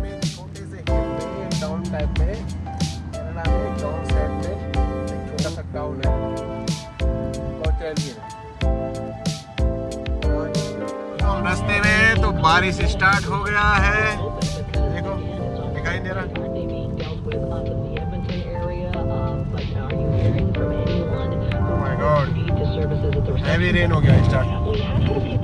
में छोटे से टाउन टाइप में कनाडा में टाउन साइड में एक छोटा सा टाउन है और रास्ते में तो बारिश स्टार्ट हो गया है। देखो दिखाई दे रहा है। हैवी रेन हो गया स्टार्ट।